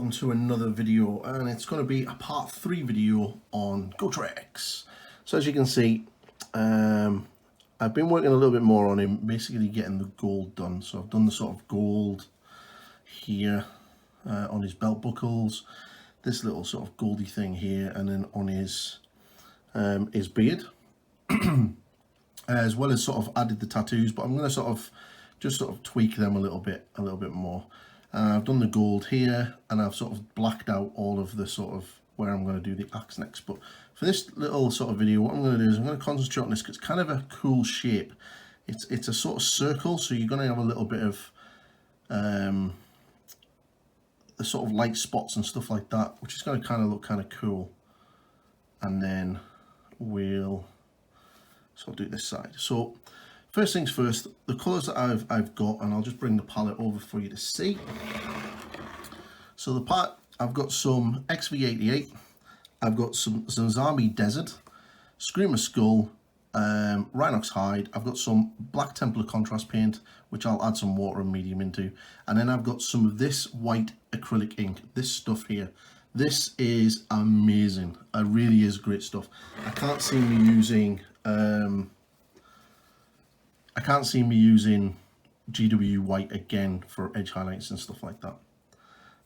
welcome to another video, and it's going to be a part 3 video on Gotrek. So as you can see, I've been working a little bit more on him, basically getting the gold done. So I've done the sort of gold here on his belt buckles, this little sort of goldy thing here, and then on his beard, as well as sort of added the tattoos. But I'm going to sort of just tweak them a little bit more. I've done the gold here, and I've sort of blacked out all of the sort of where I'm going to do the axe next. But for this little sort of video, what I'm going to do is I'm going to concentrate on this because it's kind of a cool shape. It's a sort of circle, so you're going to have a little bit of the sort of light spots and stuff like that, which is going to kind of look kind of cool. And then we'll sort of do this side. So first things first, the colours that I've got, and I'll just bring the palette over for you to see. So the part, I've got some XV88, I've got some Zombie Desert, Screamer Skull, Rhinox Hide, I've got some Black Templar contrast paint, which I'll add some water and medium into, and then I've got some of this white acrylic ink, this stuff here. This is amazing, it really is great stuff. I can't see me using GW white again for edge highlights and stuff like that.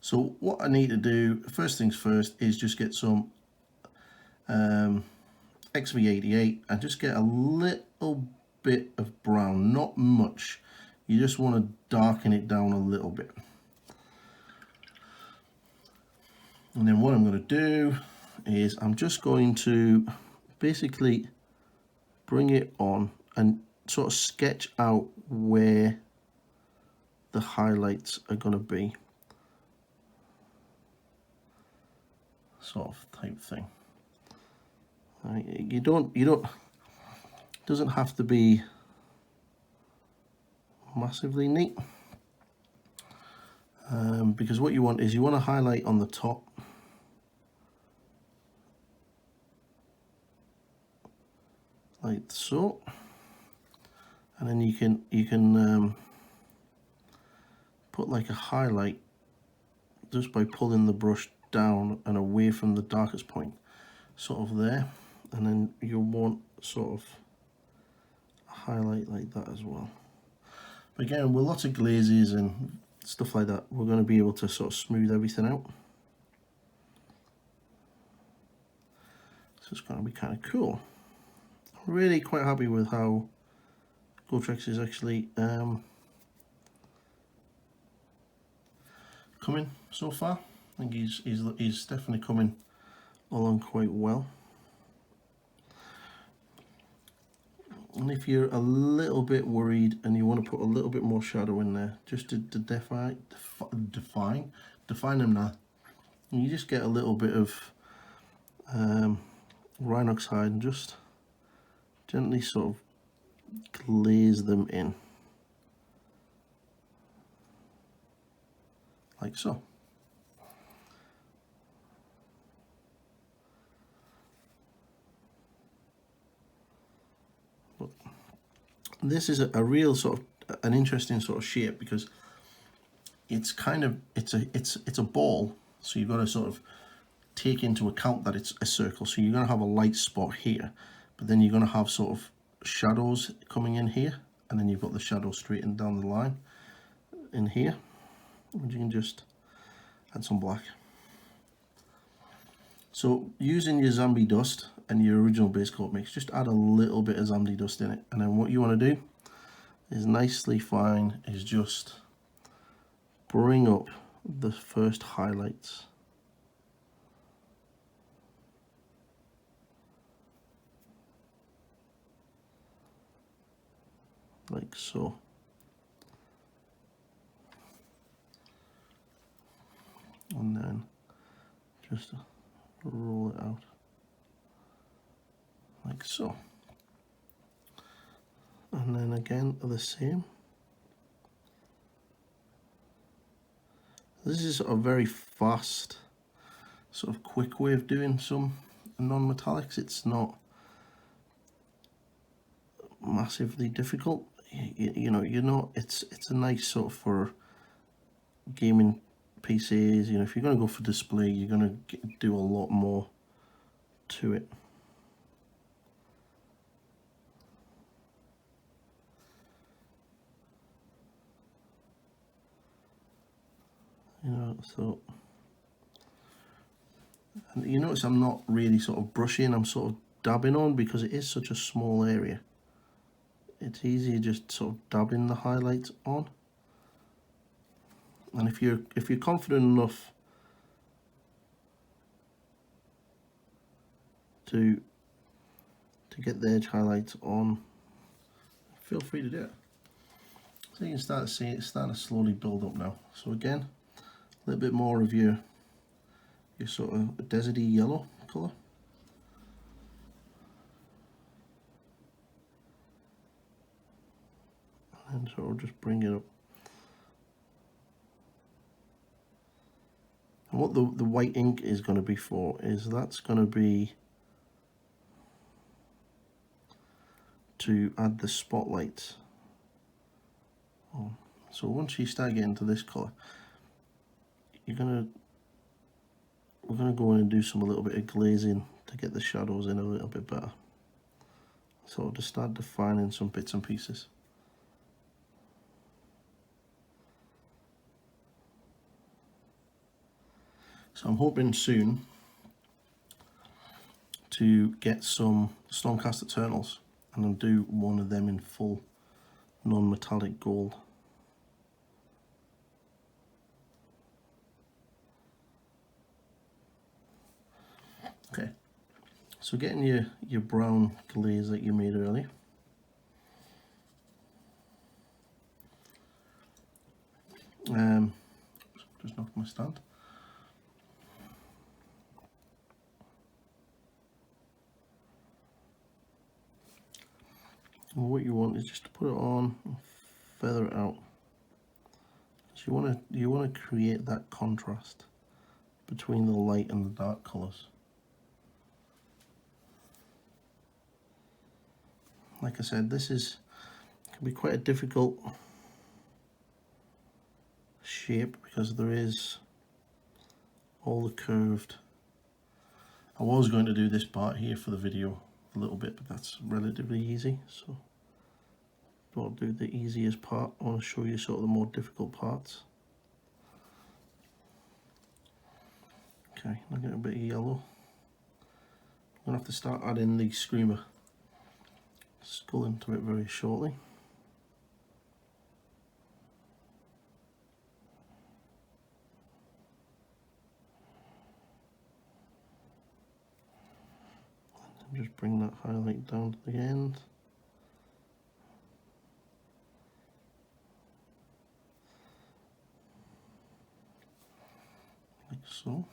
So what I need to do, first things first, is just get some XV88 and just get a little bit of brown, not much. You just want to darken it down a little bit. And then what I'm going to do is I'm just going to basically bring it on and sort of sketch out where the highlights are going to be, sort of type thing. You don't doesn't have to be massively neat, because what you want is you want to highlight on the top, like so. And then you can put like a highlight just by pulling the brush down and away from the darkest point, sort of there. And then you'll want sort of a highlight like that as well. But again, with lots of glazes and stuff like that, we're going to be able to sort of smooth everything out. So it's going to be kind of cool. I'm really quite happy with how Gotrek is actually coming so far. I think he's definitely coming along quite well. And if you're a little bit worried and you want to put a little bit more shadow in there, just to define them now, and you just get a little bit of Rhinox Hide and just gently sort of glaze them in, like so. But this is a real sort of an interesting sort of shape, because it's kind of it's a ball, so you've got to sort of take into account that it's a circle. So you're going to have a light spot here, but then you're going to have sort of shadows coming in here, and then you've got the shadow straightened down the line in here, and you can just add some black. So using your zombie dust and your original base coat mix, just add a little bit of zombie dust in it, and then what you want to do is nicely fine is just bring up the first highlights. Like so. And then just roll it out like so. And then again the same. This is a very fast, sort of quick way of doing some non-metallics. It's not massively difficult. You know, it's a nice sort of for gaming pieces. You know, if you're going to go for display, you're going to do a lot more to it. You know, so, and you notice I'm not really sort of brushing, I'm sort of dabbing on, because it is such a small area. It's easier just sort of dabbing the highlights on. And if you're confident enough to get the edge highlights on, feel free to do it. So you can start to see it starting to slowly build up now. So again, a little bit more of your sort of deserty yellow colour. And so I'll just bring it up. And what the white ink is going to be for is that's going to be to add the spotlights on. So once you start getting to this colour, we're gonna go in and do a little bit of glazing to get the shadows in a little bit better. So I'll just start defining some bits and pieces. So I'm hoping soon to get some Stormcast Eternals and I'll do one of them in full non-metallic gold. Okay, so getting your brown glaze that you made earlier. Just knocked my stand. And what you want is just to put it on and feather it out. So you want to create that contrast between the light and the dark colours. Like I said, this can be quite a difficult shape because there is all the curved. I was going to do this part here for the video a little bit, but that's relatively easy, so I'll do the easiest part. I want to show you sort of the more difficult parts. Okay, I'm getting a bit of yellow. I'm going to have to start adding the Screamer skull into it very shortly. And just bring that highlight down to the end. Like so.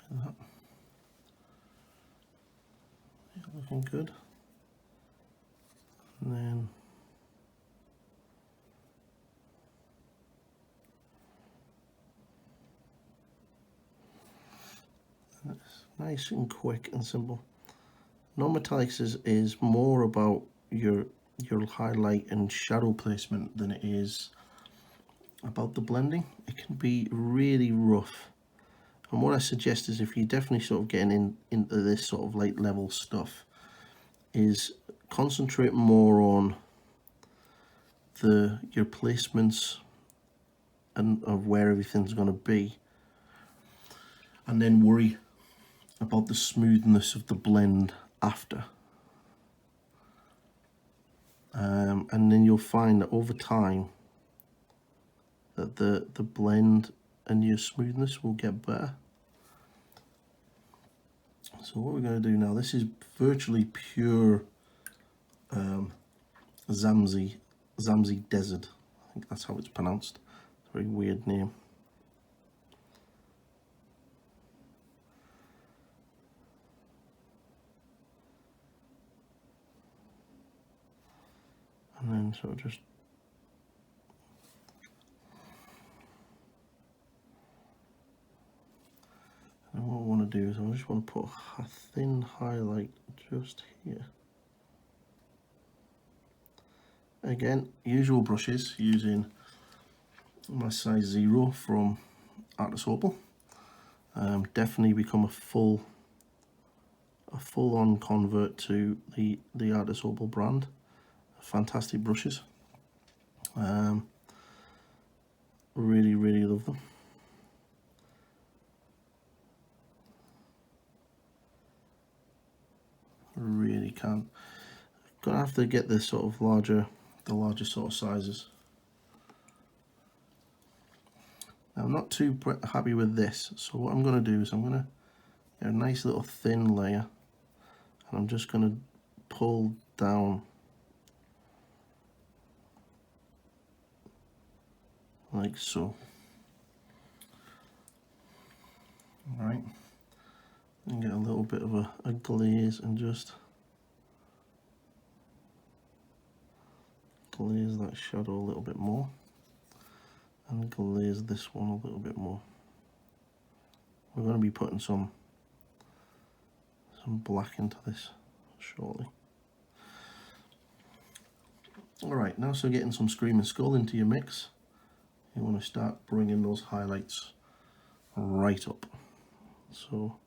Like that. Yeah, looking good. And then it's nice and quick and simple. Non-metallics is more about your highlight and shadow placement than it is about the blending. It can be really rough, and what I suggest is, if you're definitely sort of getting into this sort of light level stuff, is concentrate more on your placements and of where everything's going to be, and then worry about the smoothness of the blend after. And then you'll find that over time that the blend and your smoothness will get better. So what we're going to do now, this is virtually pure Zamzi Desert. I think that's how it's pronounced. It's a very weird name. And then sort of just and what I want to do is I just want to put a thin highlight just here. Again, usual brushes, using my size 0 from Artist Opal. Definitely become a full-on convert to the Artist Opal brand. Fantastic brushes. Really love them. Really can. Gonna have to get this sort of larger sort of sizes. Now, I'm not too happy with this, so what I'm going to do is I'm going to get a nice little thin layer, and I'm just going to pull down like so. Alright, and get a little bit of a glaze, and just glaze that shadow a little bit more, and glaze this one a little bit more. We're going to be putting some black into this shortly. Alright, now so getting some Screaming Skull into your mix, you want to start bringing those highlights right up. So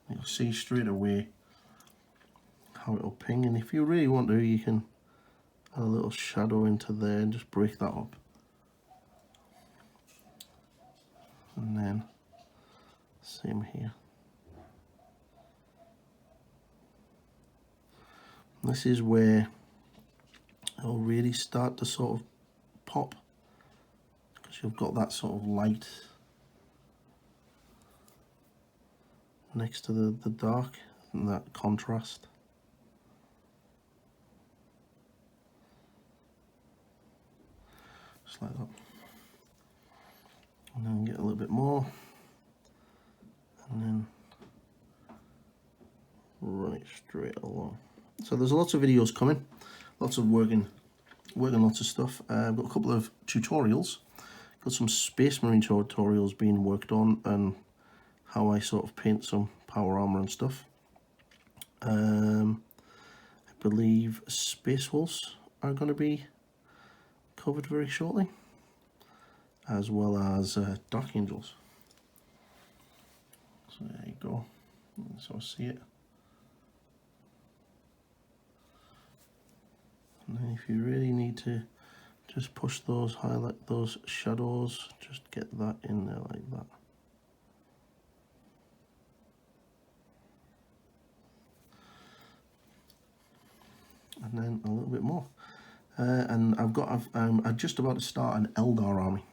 you'll see straight away how it'll ping, and if you really want to, you can add a little shadow into there and just break that up. And then same here. This is where it'll really start to sort of pop, because you've got that sort of light next to the dark, and that contrast. Just like that. And then get a little bit more, and then run it straight along. So there's lots of videos coming, lots of working lots of stuff. I've got a couple of tutorials, got some Space Marine tutorials being worked on, and how I sort of paint some power armor and stuff. I believe Space Wolves are going to be covered very shortly, as well as Dark Angels. So there you go. So see it. And then if you really need to just push those, highlight those shadows, just get that in there like that. And then a little bit more. And I'm just about to start an Eldar army.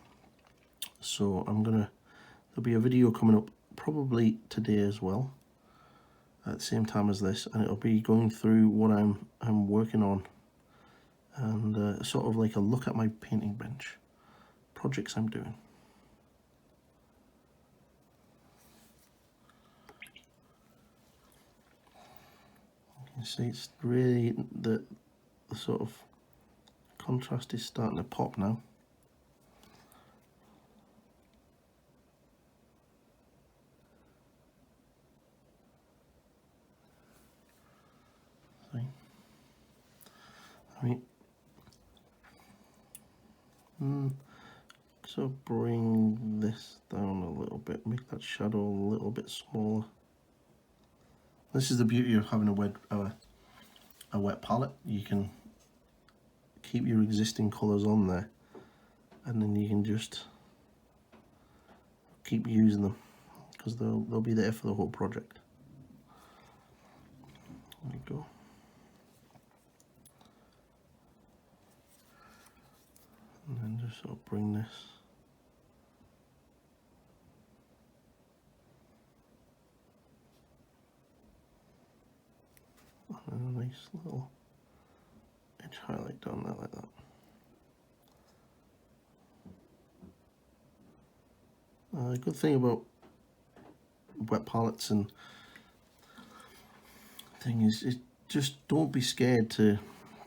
So there'll be a video coming up probably today as well, at the same time as this, and it'll be going through what I'm working on, and sort of like a look at my painting bench, projects I'm doing. You can see it's really the sort of contrast is starting to pop now. See? I mean, so bring this down a little bit, make that shadow a little bit smaller. This is the beauty of having a wet palette. You can keep your existing colours on there, and then you can just keep using them, because they'll be there for the whole project. There we go. And then just sort of bring this and a nice little edge highlight down there like that. The good thing about wet palettes and thing is just don't be scared to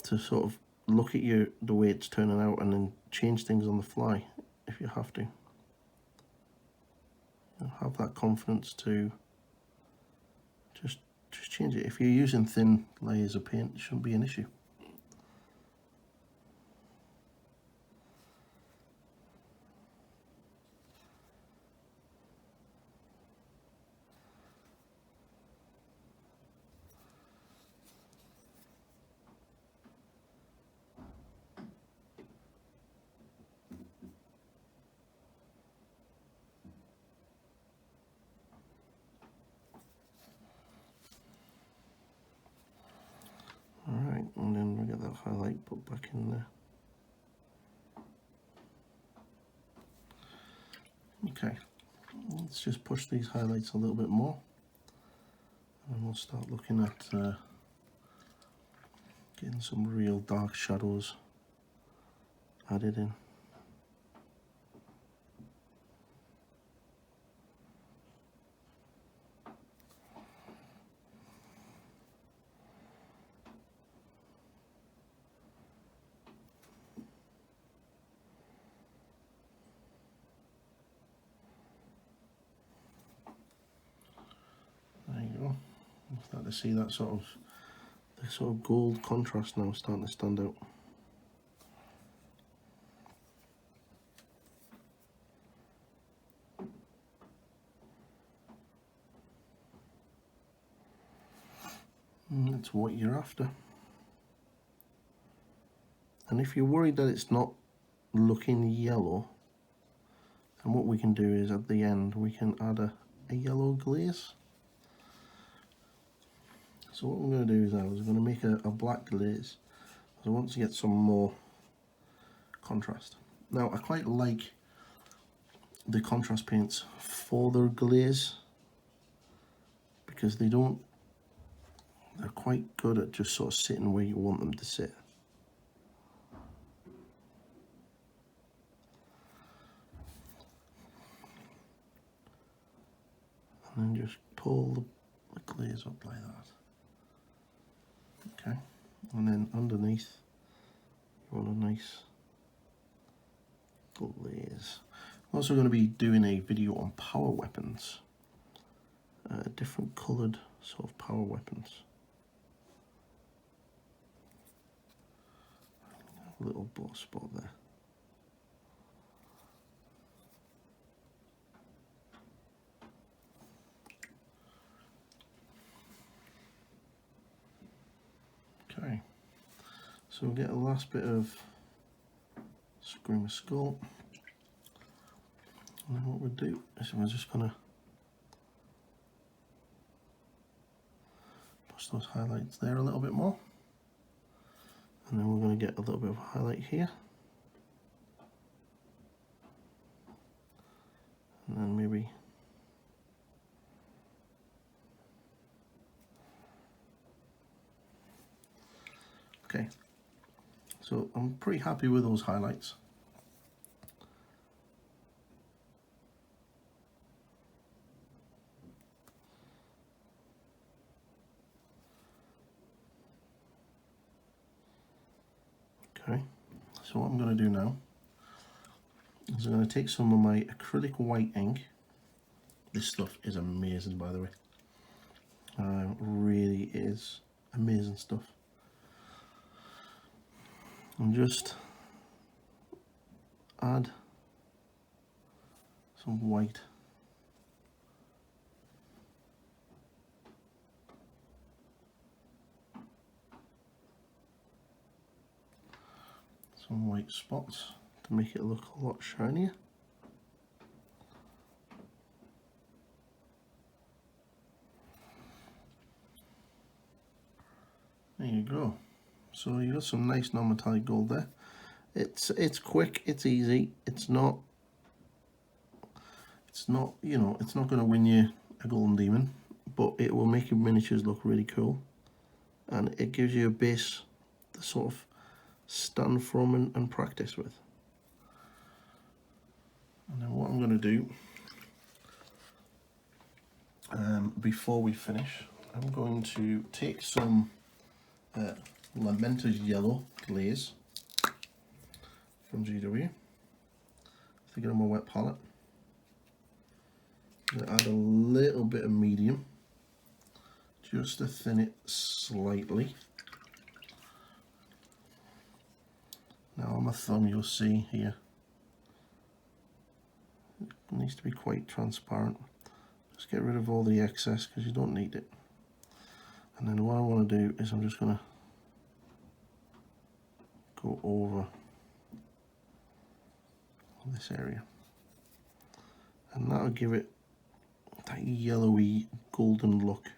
sort of look at the way it's turning out, and then change things on the fly if you have to. Have that confidence to just just change it. If you're using thin layers of paint, it shouldn't be an issue. Alright, and then we get that highlight put back in there. Okay, let's just push these highlights a little bit more, and we'll start looking at getting some real dark shadows added in. There you go. I'm starting to see that the sort of gold contrast now starting to stand out. And that's what you're after. And if you're worried that it's not looking yellow, then what we can do is at the end we can add a yellow glaze. So what we're going to do is I'm going to make a black glaze. I want to get some more contrast. Now I quite like the contrast paints for their glaze because they're quite good at just sort of sitting where you want them to sit. And then just pull the glaze up like that. Okay, and then underneath you want a nice glaze. I'm also going to be doing a video on power weapons, different coloured sort of power weapons. A little black spot there. Okay, so we'll get a last bit of Screamer Skull, and then what we'll do is we're just going to push those highlights there a little bit more, and then we're going to get a little bit of a highlight here, and then maybe okay. So I'm pretty happy with those highlights. Okay, so what I'm going to do now is I'm going to take some of my acrylic white ink. This stuff is amazing, by the way. Really is amazing stuff. And just add some white. Some white spots to make it look a lot shinier. There you go. So you got some nice non-metallic gold there. It's quick, it's easy, it's not you know, it's not going to win you a golden demon, but it will make your miniatures look really cool, and it gives you a base to sort of stand from and practice with. And then what I'm going to do before we finish, I'm going to take some Lamenter's Yellow glaze from GW, stick it on my wet palette. I'm going to add a little bit of medium just to thin it slightly. Now on my thumb you'll see here, it needs to be quite transparent. Just get rid of all the excess because you don't need it. And then what I want to do is I'm just going to go over this area, and that'll give it that yellowy golden look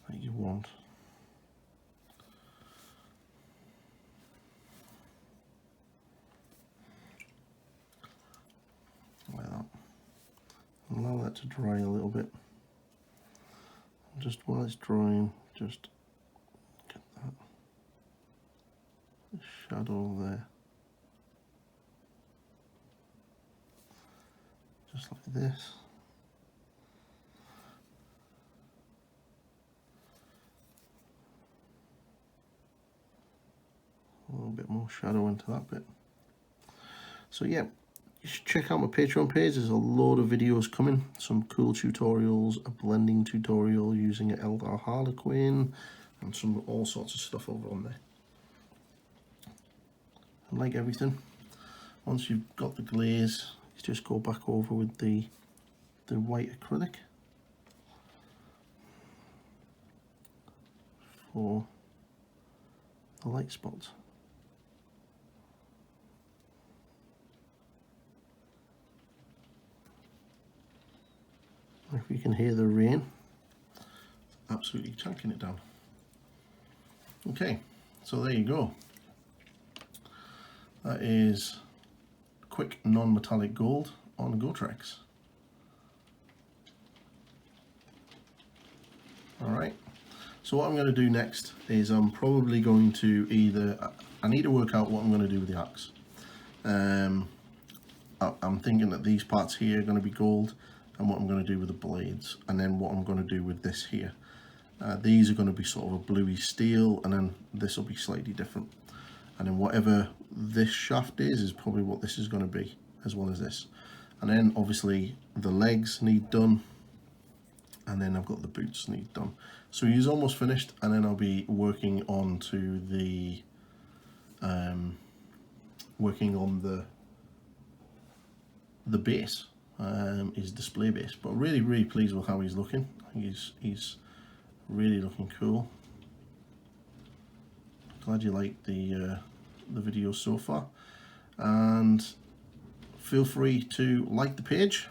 that you want. Like that. Allow that to dry a little bit. Just while it's drying, just get that shadow there. Just like this. A little bit more shadow into that bit. So yeah, you should check out my Patreon page. There's a load of videos coming, some cool tutorials, a blending tutorial using an Eldar Harlequin, and some all sorts of stuff over on there. And like everything, once you've got the glaze, you just go back over with the white acrylic for the light spots. If you can hear the rain, absolutely chunking it down. Okay, so there you go. That is quick non-metallic gold on Gotreks. Alright, so what I'm going to do next is I'm probably going to I need to work out what I'm going to do with the axe. I'm thinking that these parts here are going to be gold, and what I'm going to do with the blades, and then what I'm going to do with this here. These are going to be sort of a bluey steel, and then this will be slightly different. And then whatever this shaft is probably what this is going to be, as well as this. And then obviously the legs need done, and then I've got the boots need done. So he's almost finished, and then I'll be working on to the the base. His display base, but really pleased with how he's looking. He's really looking cool. Glad you liked the video so far, and feel free to like the page.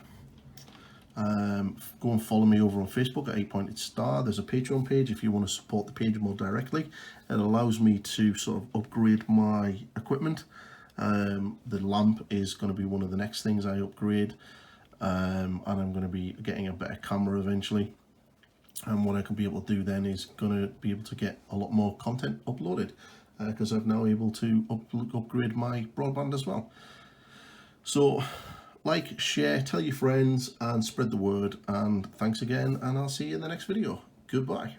Go and follow me over on Facebook at 8-Pointed Star. There's a Patreon page if you want to support the page more directly. It allows me to sort of upgrade my equipment. The lamp is going to be one of the next things I upgrade. And I'm going to be getting a better camera eventually, and what I can be able to do then is going to be able to get a lot more content uploaded, because I'm now able to upgrade my broadband as well. So like, share, tell your friends, and spread the word, and thanks again, and I'll see you in the next video. Goodbye.